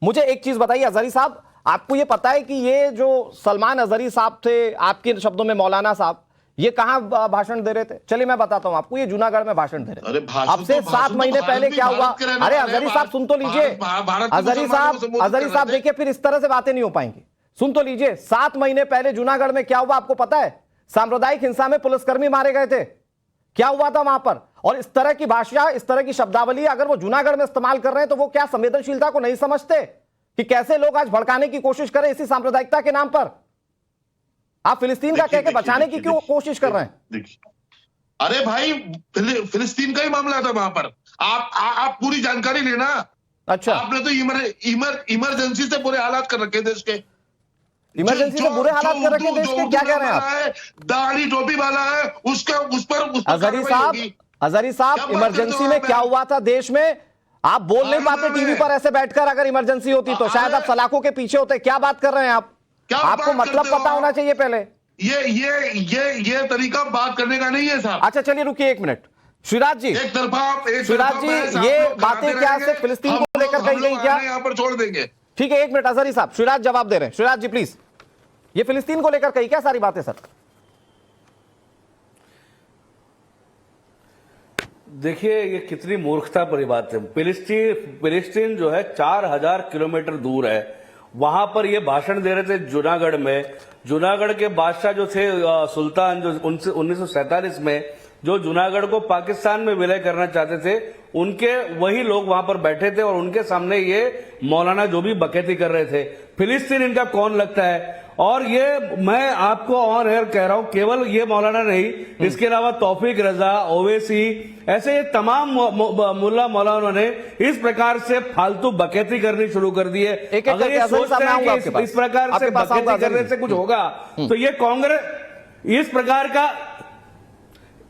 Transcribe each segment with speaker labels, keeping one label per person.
Speaker 1: मुझे एक चीज बताइए अजहरी साहब, आपको ये पता है कि ये जो सलमान अजहरी साहब थे, आपके शब्दों में मौलाना साहब, ये कहां भाषण दे रहे थे? चलिए मैं बताता हूं आपको, ये जूनागढ़ में भाषण दे रहे थे। अब से 7 महीने पहले क्या हुआ? अरे अजहरी साहब सुन तो लीजिए, अजहरी साहब देखिए, फिर इस तरह से बातें नहीं हो पाएंगी। सुन तो लीजिए, 7 महीने पहले जूनागढ़ में क्या हुआ आपको पता है? सांप्रदायिक हिंसा में पुलिसकर्मी मारे गए थे। क्या हुआ था वहां पर? और इस तरह की भाषा, इस तरह की शब्दावली अगर वो जूनागढ़ में इस्तेमाल कर रहे हैं तो वो क्या संवेदनशीलता को नहीं समझते कि कैसे लोग आज भड़काने की कोशिश करें इसी सांप्रदायिकता के नाम पर? आप फिलिस्तीन का कह के बचाने की क्यों कोशिश कर रहे हैं?
Speaker 2: अरे भाई, फिलिस्तीन का ही मामला था वहां पर। आप पूरी जानकारी लेना।
Speaker 1: अच्छा,
Speaker 2: आपने तो इमरजेंसी से बुरे हालात कर रखे देश के।
Speaker 1: इमरजेंसी से बुरे हालात कर रखे देश के? क्या कह रहे हैं आप?
Speaker 2: दाढ़ी टोपी वाला है, उस पर
Speaker 1: अजहरी साहब, इमरजेंसी में क्या हुआ था देश में? आप बोल नहीं पाते टीवी पर ऐसे बैठकर। अगर इमरजेंसी होती तो शायद आप सलाखों के पीछे होते। क्या बात कर रहे हैं आप? आपको मतलब पता होना चाहिए पहले।
Speaker 2: ये तरीका बात करने का नहीं है साहब।
Speaker 1: अच्छा चलिए रुकिए 1 मिनट। शिवराज जी, शिवराज जी, ये बातें क्या सिर्फ फिलिस्तीन को लेकर कही गई क्या?
Speaker 2: यहाँ पर छोड़ देंगे।
Speaker 1: ठीक है 1 मिनट अजहरी साहब, शिवराज जवाब दे रहे हैं। शिवराज जी प्लीज, ये फिलिस्तीन को लेकर कही क्या सारी बातें सर?
Speaker 3: देखिए ये कितनी मूर्खता भरी बात है। फिलिस्तीन जो है 4000 किलोमीटर दूर है, वहां पर ये भाषण दे रहे थे जूनागढ़ में। जूनागढ़ के बादशाह जो थे सुल्तान, जो 1947 में जो जूनागढ़ को पाकिस्तान में विलय करना चाहते थे, उनके वही लोग वहां पर बैठे थे और उनके सामने ये मौलाना जो भी बकैती कर रहे थे। फिलिस्तीन इनका कौन लगता है? और ये मैं आपको ऑन एयर कह रहा हूं, केवल ये मौलाना नहीं, इसके अलावा तौफीक रजा, ओवैसी, ऐसे ये तमाम मुल्ला मौलाना ने इस प्रकार से फालतू बकैती करनी शुरू कर दी है। अगर ये सोचते हैं कि इस प्रकार से बकैती करने से कुछ होगा तो ये कांग्रेस इस प्रकार का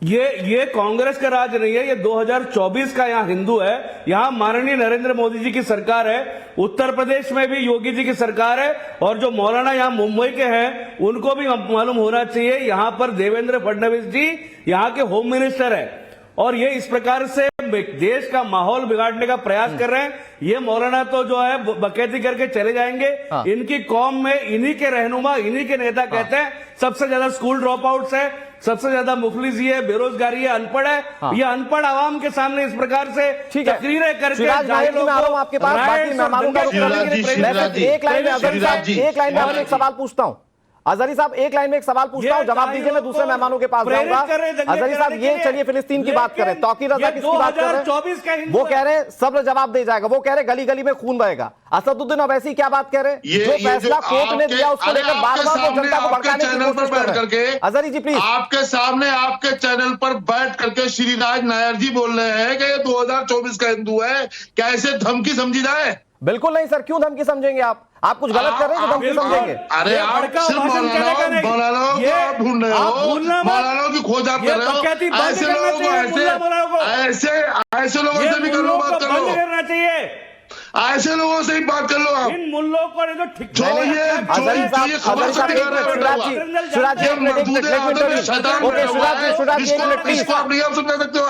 Speaker 3: ये कांग्रेस का राज नहीं है, ये 2024 का यहाँ हिंदू है। यहाँ माननीय नरेंद्र मोदी जी की सरकार है, उत्तर प्रदेश में भी योगी जी की सरकार है, और जो मौलाना यहाँ मुंबई के हैं उनको भी मालूम होना चाहिए, यहाँ पर देवेंद्र फडणवीस जी यहाँ के होम मिनिस्टर है, और ये इस प्रकार से देश का माहौल बिगाड़ने का प्रयास कर रहे हैं। ये मौलाना तो जो है बकैती करके चले जाएंगे।
Speaker 1: हाँ।
Speaker 3: इनकी कौम में इन्हीं के रहनुमा, इन्हीं के नेता कहते हैं सबसे ज्यादा स्कूल ड्रॉप आउट्स है, सबसे ज्यादा मुफलिसी है, बेरोजगारी है, अनपढ़ है।
Speaker 1: हाँ।
Speaker 3: ये अनपढ़ आवाम के सामने इस प्रकार से तकरीरें करके
Speaker 1: आपके पास बाकी मेहमानों का एक लाइन में एक सवाल पूछता हूं। अजहरी साहब एक लाइन में एक सवाल पूछता हूं, जवाब दीजिए, मैं दूसरे मेहमानों के पास जाऊंगा। अजहरी साहब ये चलिए फिलिस्तीन की बात करें, तौकीर रजा किसकी बात कर रहे हैं? वो कह रहे हैं सब्र जवाब दे जाएगा, वो कह रहे गली गली में खून बहेगा। असदुद्दीन ओवैसी क्या बात कह रहे हैं? जो फैसला कोर्ट ने दिया उसको लेकर बार बार वो जनता को भड़काने की कोशिश कर रहे हैं। अजहरी जी प्लीज,
Speaker 2: आपके सामने आपके चैनल पर बैठ करके श्रीराज नायर जी बोल रहे हैं कि ये 2024 का हिंदू है, क्या ऐसे धमकी समझी जाए?
Speaker 1: बिल्कुल नहीं सर, क्यों धमकी समझेंगे आप? आप कुछ गलत कर रहे हैं जो धमकी समझेंगे?
Speaker 2: अरे आप सिर्फ मौलानाओं को आप ढूंढ रहे हो, मौलानाओं की खोज आप कर रहे हो। ऐसे लोगों को ऐसे लोगों से भी करो, बात कर लो, ऐसे लोगों से ही बात कर लो आप।
Speaker 3: इन मुल्लों को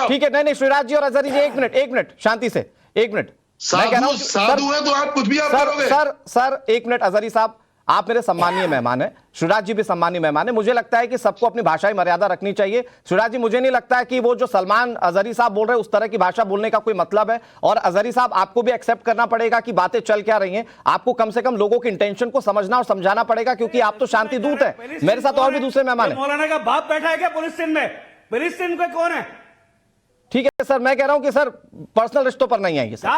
Speaker 1: ठीक है, नहीं शिवराज जी और अजहरी जी 1 मिनट शांति से, 1 मिनट।
Speaker 2: साधु है तो आप कुछ भी आप करोगे।
Speaker 1: Sir 1 minute. अजहरी साहब आप मेरे सम्मानीय मेहमान हैं, शिवराज जी भी सम्मानीय मेहमान है। मुझे लगता है कि सबको अपनी भाषाई मर्यादा रखनी चाहिए। शिवराज जी मुझे नहीं लगता है कि वो जो सलमान अजहरी साहब बोल रहे हैं उस तरह की भाषा बोलने का कोई मतलब है। और अजहरी साहब आपको भी एक्सेप्ट करना पड़ेगा कि बातें चल क्या रही हैं। आपको कम से कम लोगों के इंटेंशन को समझना और समझाना पड़ेगा, क्योंकि आप तो शांति दूत है। मेरे साथ और भी दूसरे मेहमान है।
Speaker 3: मौलाना का बाप बैठा है क्या फिलिस्तीन में? फिलिस्तीन में कौन है?
Speaker 1: ठीक है सर, मैं कह रहा हूं कि सर पर्सनल रिश्तों पर नहीं आएंगे सर।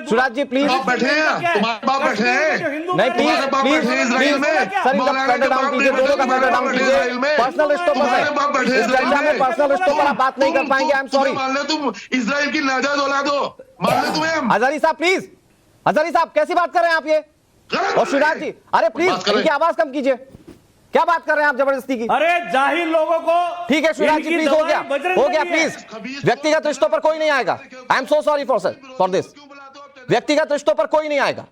Speaker 1: शिवराज जी प्लीज,
Speaker 2: बैठे हैं तुम्हारे बाप बैठे हैं
Speaker 1: नहीं प्लीज सर, इनका डाउन कीजिए, दोनों का डाउन कीजिए। पर्सनल रिश्तों पर इस चर्चा में पर्सनल रिश्तों पर आप बात नहीं कर पाएंगे। I am sorry.
Speaker 2: मान ले तुम इजराइल की नाजायज औलाद हो, मान ले तुम्हें।
Speaker 1: अजहरी साहब प्लीज, अजहरी साहब कैसी बात कर रहे हैं आप ये? और शिवराज जी अरे प्लीज इनकी आवाज कम कीजिए। क्या बात कर रहे हैं आप जबरदस्ती की?
Speaker 3: अरे जाहिल लोगों को।
Speaker 1: ठीक है शिवराज जी प्लीज, हो गया प्लीज। व्यक्तिगत रिश्तों पर कोई नहीं आएगा। I am so sorry for this. व्यक्तिगत रिश्तों पर कोई नहीं आएगा।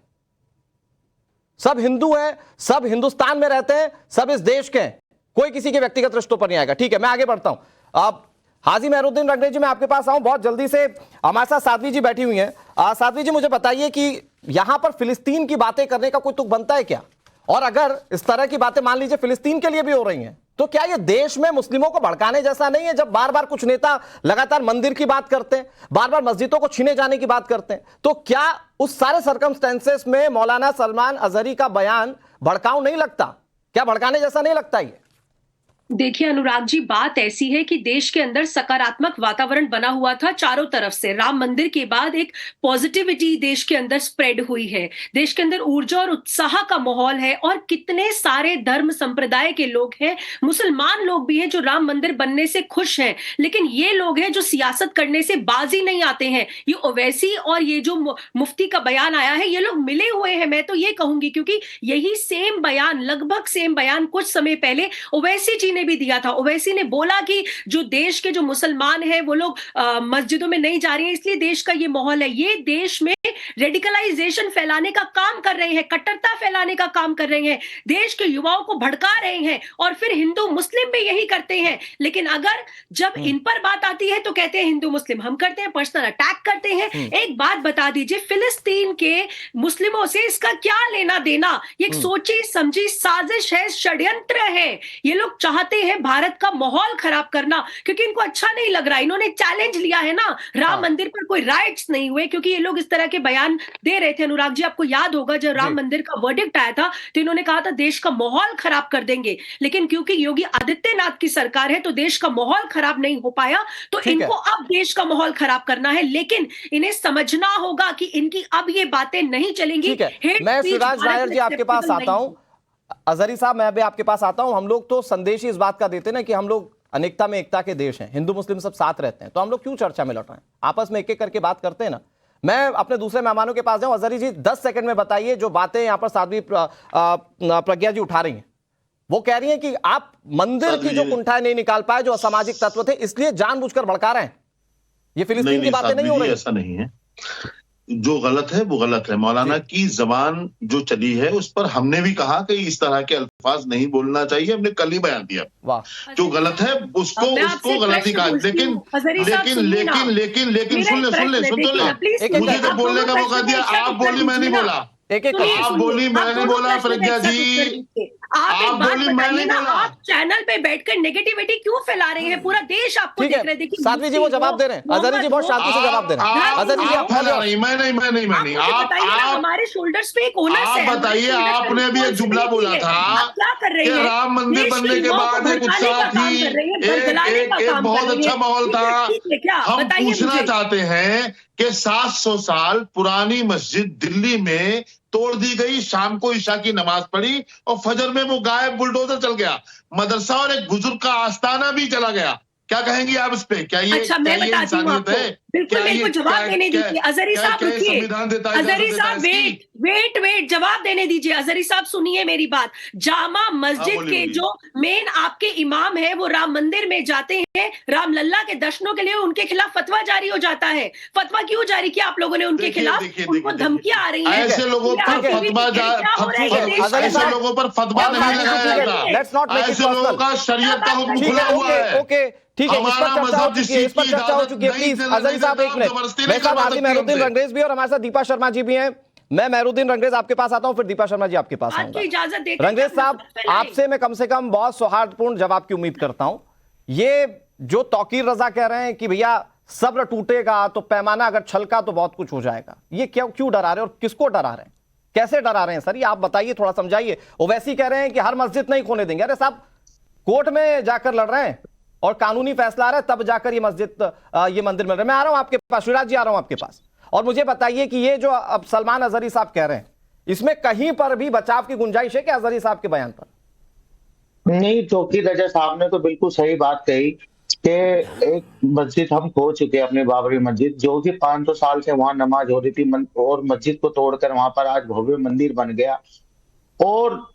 Speaker 1: सब हिंदू हैं, सब हिंदुस्तान में रहते हैं, सब इस देश के हैं, कोई किसी के व्यक्तिगत रिश्तों पर नहीं आएगा। ठीक है, मैं आगे बढ़ता हूं। अब हाजी मेहरुद्दीन रंगरे जी मैं आपके पास आऊं, बहुत जल्दी से। हमारे साथ साध्वी जी बैठी हुई हैं। साध्वी जी मुझे बताइए कि यहां पर फिलिस्तीन की बातें करने का कोई तुक बनता है क्या? और अगर इस तरह की बातें मान लीजिए फिलिस्तीन के लिए भी हो रही हैं, तो क्या ये देश में मुस्लिमों को भड़काने जैसा नहीं है? जब बार बार कुछ नेता लगातार मंदिर की बात करते हैं, बार बार मस्जिदों को छीने जाने की बात करते हैं, तो क्या उस सारे सर्कमस्टेंसेस में मौलाना सलमान अजहरी का बयान भड़काऊ नहीं लगता? क्या भड़काने जैसा नहीं लगता ये?
Speaker 4: देखिए अनुराग जी, बात ऐसी है कि देश के अंदर सकारात्मक वातावरण बना हुआ था चारों तरफ से। राम मंदिर के बाद एक पॉजिटिविटी देश के अंदर स्प्रेड हुई है, देश के अंदर ऊर्जा और उत्साह का माहौल है, और कितने सारे धर्म संप्रदाय के लोग हैं, मुसलमान लोग भी हैं जो राम मंदिर बनने से खुश हैं। लेकिन ये लोग हैं जो सियासत करने से बाजी नहीं आते हैं। ये ओवैसी और ये जो मुफ्ती का बयान आया है, ये लोग मिले हुए हैं, मैं तो ये कहूंगी, क्योंकि यही सेम बयान, लगभग सेम बयान कुछ समय पहले ओवैसी जी भी दिया था। ओवैसी ने बोला कि जो देश के जो मुसलमान हैं वो लोग मस्जिदों में नहीं जा रहे हैं, इसलिए देश का ये माहौल है। ये देश में रेडिकलाइजेशन फैलाने का काम कर रहे हैं, कट्टरता फैलाने का काम कर रहे हैं, देश के युवाओं को भड़का रहे हैं, और फिर हिंदू मुस्लिम भी यही करते हैं। लेकिन अगर जब इन पर बात आती है तो कहते हैं हिंदू मुस्लिम हम करते हैं, पर्सनल अटैक करते हैं। एक बात बता दीजिए, फिलिस्तीन के मुस्लिमों से इसका क्या लेना देना? ये एक सोची समझी साजिश है, षड्यंत्र है। ये लोग चाहते हैं भारत का माहौल खराब करना, क्योंकि इनको अच्छा नहीं लग रहा। इन्होंने चैलेंज लिया है ना, राम मंदिर पर कोई राइट्स नहीं हुए, क्योंकि ये लोग इस तरह के बयान दे रहे थे। अनुराग जी, आपको याद होगा जब राम मंदिर का वर्डिक्ट आया था तो इन्होंने कहा था देश का माहौल खराब कर देंगे। लेकिन क्योंकि योगी आदित्यनाथ की सरकार है तो देश का माहौल खराब नहीं हो पाया, तो इनको अब देश का माहौल खराब करना है। लेकिन इन्हें समझना होगा कि इनकी अब ये बातें नहीं चलेंगी।
Speaker 1: मैं सिराज नायर जी आपके पास आता हूं। अजहरी साहब, मैं अभी आपके पास आता हूं। हम लोग तो संदेश ही इस बात का देते ना कि हम लोग अनेकता में एकता के देश हैं, हिंदू मुस्लिम सब साथ रहते हैं, तो हम लोग क्यों चर्चा में लड़ रहे हैं? आपस में एक एक करके बात करते हैं ना। मैं अपने दूसरे मेहमानों के पास जाऊं। अजहरी जी, 10 सेकंड में बताइए, जो बातें यहां पर साध्वी प्रज्ञा जी उठा रही हैं, वो कह रही हैं कि आप मंदिर की जो कुंठाएं नहीं निकाल पाए, जो असामाजिक तत्व थे, इसलिए जानबूझकर भड़का रहे हैं। ये फिलिस्तीन की बातें नहीं हो रही।
Speaker 2: ऐसा नहीं है, जो गलत है वो गलत है। मौलाना की जबान जो चली है उस पर हमने भी कहा कि इस तरह के अल्फाज नहीं बोलना चाहिए, हमने कल ही बयान दिया। जो गलत है उसको गलत ही कहा। लेकिन सुन ले, मुझे तो बोलने का मौका दिया, आप बोली मैं नहीं बोला, आप बोली मैं नहीं बोला। प्रज्ञा जी आप बोली मैं नहीं बोला।
Speaker 4: आप चैनल पे बैठकर नेगेटिविटी क्यों फैला रहे हैं? पूरा देश आपको देख रहे। देखिए
Speaker 1: साध्वी जी वो जवाब दे रहे हैं, अजहरी जी बहुत शांति से जवाब दे रहे हैं। अजहरी जी आप
Speaker 2: नहीं,
Speaker 4: आप हमारे शोल्डर्स पे एक ओनस है।
Speaker 2: आप बताइए, आपने अभी एक जुमला बोला था
Speaker 4: क्या कर रहे हैं?
Speaker 2: राम मंदिर बनने के बाद एक उत्साह थी, एक बहुत अच्छा माहौल था। हम पूछना चाहते हैं कि 700 साल पुरानी मस्जिद दिल्ली में तोड़ दी गई, शाम को ईशा की नमाज पढ़ी और फजर में वो गायब बुलडोजर चल गया, मदरसा और एक बुजुर्ग का आस्ताना भी चला गया। क्या कहेंगी आप इस पे? क्या ये
Speaker 4: अच्छा, मैं बताती हूँ आपको। बिल्कुल मेरे को जवाब देने दीजिए। अजहरी साहब रुकिए, अजहरी साहब वेट जवाब देने दीजिए। अजहरी साहब सुनिए मेरी बात। जामा मस्जिद के जो मेन आपके इमाम है वो राम मंदिर में जाते हैं, रामलल्ला के दर्शनों के लिए, उनके खिलाफ फतवा जारी हो जाता है। फतवा क्यों जारी किया आप लोगों ने उनके खिलाफ? उनको धमकियां आ रही हैं।
Speaker 2: ऐसे लोगों पर फतवा नहीं लगाया जाता, ऐसे लोगों का शरीयत का हुक्म खुला हुआ है।
Speaker 1: ठीक है, इस पर चर्चा हो चुकी है। प्लीज अजहरी साहब एक मिनट। मेरे साथ हाजी मेहरुद्दीन रंगरेज भी और हमारे साथ दीपा शर्मा जी भी हैं। मैं मेहरुद्दीन रंगरेज आपके पास आता हूं, फिर दीपा शर्मा जी आपके पास आऊंगा।
Speaker 4: इजाजत देते
Speaker 1: रंगरेज साहब, आपसे मैं कम से कम बहुत सौहार्दपूर्ण जवाब की उम्मीद करता हूं। ये जो तौकीर रजा कह रहे हैं कि भैया सब्र टूटेगा तो पैमाना अगर छलका तो बहुत कुछ हो जाएगा, ये क्यों डरा रहे हैं और किसको डरा रहे हैं, कैसे डरा रहे हैं सर? ये आप बताइए, थोड़ा समझाइए। ओवैसी कह रहे हैं कि हर मस्जिद नहीं खोने देंगे। अरे साहब, कोर्ट में जाकर लड़ रहे हैं और कानूनी फैसला आ रहा है, तब जाकर ये मस्जिद ये मंदिर मिल रहे हैं। मैं आ रहा हूं आपके पास, शिवराज जी आ रहा हूं आपके पास, और मुझे बताइए कि ये जो अब सलमान अजहरी साहब कह रहे हैं, इसमें कहीं पर भी बचाव की गुंजाइश है क्या अजहरी साहब के बयान पर?
Speaker 5: नहीं, तौकीर रजा साहब ने तो बिल्कुल सही बात कही कि एक मस्जिद हम खो चुके हैं, अपनी बाबरी मस्जिद, जो कि 500 साल से वहां नमाज हो रही थी, और मस्जिद को तोड़कर वहां पर आज भव्य मंदिर बन गया। और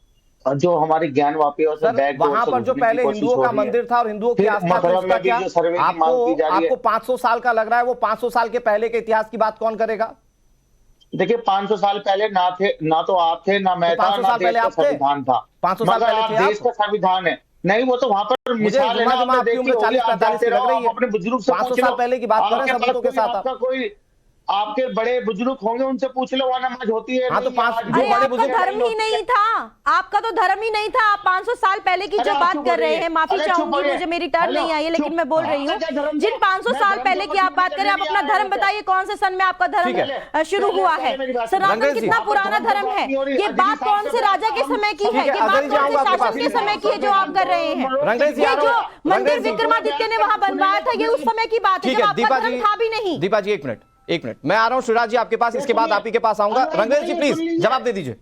Speaker 5: जो हमारी ज्ञान वापी और
Speaker 1: वहां पर जो पहले हिंदुओं का मंदिर था और हिंदुओं की आस्था थी, उसका क्या आपको 500 साल का लग रहा है? वो 500 साल के पहले के इतिहास की बात कौन करेगा?
Speaker 5: देखिए, 500 साल पहले ना तो आप थे, ना मैं था, ना देश का संविधान था।
Speaker 1: 500 साल पहले
Speaker 5: देश का संविधान है। नहीं, वो तो वहां पर मिसाल है ना,
Speaker 1: आपकी उम्र 40-45 लग रही है,
Speaker 5: अपने बुजुर्ग से
Speaker 1: 500 साल पहले की बात करें सबूतों के साथ।
Speaker 5: कोई आपके बड़े बुजुर्ग होंगे, उनसे पूछ लो वहां नमाज होती है।
Speaker 1: हाँ, तो
Speaker 5: नहीं,
Speaker 1: पांच-
Speaker 5: आज
Speaker 1: जो
Speaker 5: भी
Speaker 1: बड़े
Speaker 6: आपका
Speaker 1: बुजुर्ग-
Speaker 6: धर्म ही नहीं था, आपका तो धर्म ही नहीं था। आप 500 साल पहले की
Speaker 5: अरे
Speaker 6: जो
Speaker 5: आप
Speaker 6: बात
Speaker 5: चुप
Speaker 6: कर रहे
Speaker 5: रहिए।
Speaker 6: हैं, माफी
Speaker 5: अरे चुप
Speaker 6: चाहूंगी,
Speaker 5: रहिए।
Speaker 6: मुझे मेरी टर्न
Speaker 5: हेलो,
Speaker 6: नहीं आई है, लेकिन
Speaker 5: चुप।
Speaker 6: मैं बोल रही हूँ।
Speaker 5: अच्छा, धर्म
Speaker 6: जिन 500
Speaker 5: मैं
Speaker 6: साल
Speaker 5: धर्म
Speaker 6: पहले
Speaker 5: को
Speaker 6: की आप
Speaker 5: कुछ
Speaker 6: बात करें, आप
Speaker 5: नहीं
Speaker 6: अपना
Speaker 5: आ
Speaker 6: धर्म
Speaker 5: रहे थे।
Speaker 6: बताइए, कौन से सन में आपका धर्म
Speaker 1: ठीक है।
Speaker 6: शुरू
Speaker 5: पहले-
Speaker 6: हुआ
Speaker 5: पहले
Speaker 6: है?
Speaker 5: मेरी बात सुनो।
Speaker 6: सनातन
Speaker 1: रंगेश जी,
Speaker 6: कितना
Speaker 5: आपको
Speaker 6: पुराना
Speaker 5: धर्म
Speaker 6: धर्म
Speaker 5: की
Speaker 6: है?
Speaker 5: बात नहीं हो रही।
Speaker 6: ये
Speaker 5: अजीज
Speaker 6: बात
Speaker 5: साहब
Speaker 6: कौन
Speaker 5: से
Speaker 6: से राजा के समय की
Speaker 1: ठीक
Speaker 6: है?
Speaker 1: है,
Speaker 6: ये बात
Speaker 1: अजय जी
Speaker 6: कौन से
Speaker 1: आऊंगा आपके
Speaker 6: शासक के
Speaker 1: पास।
Speaker 6: समय की है जो आप कर रहे हैं?
Speaker 1: रंगेश जी
Speaker 6: ये
Speaker 1: आ रहा
Speaker 6: जो
Speaker 1: हूं।
Speaker 6: मंदिर
Speaker 1: रंगेश जी-
Speaker 6: विक्रमादित्य ने वहां बनवाया था, ये उस समय की बात है
Speaker 1: ठीक
Speaker 6: जब
Speaker 1: है,
Speaker 6: आपका
Speaker 1: दीपा
Speaker 6: धर्म
Speaker 1: जी,
Speaker 6: था भी नहीं।
Speaker 1: दीपा जी एक मिनट, मैं आ रहा हूं शिवराज जी आपके पास, इसके बाद आप ही के पास आऊंगा। रंगेश जी प्लीज जवाब दे दीजिए।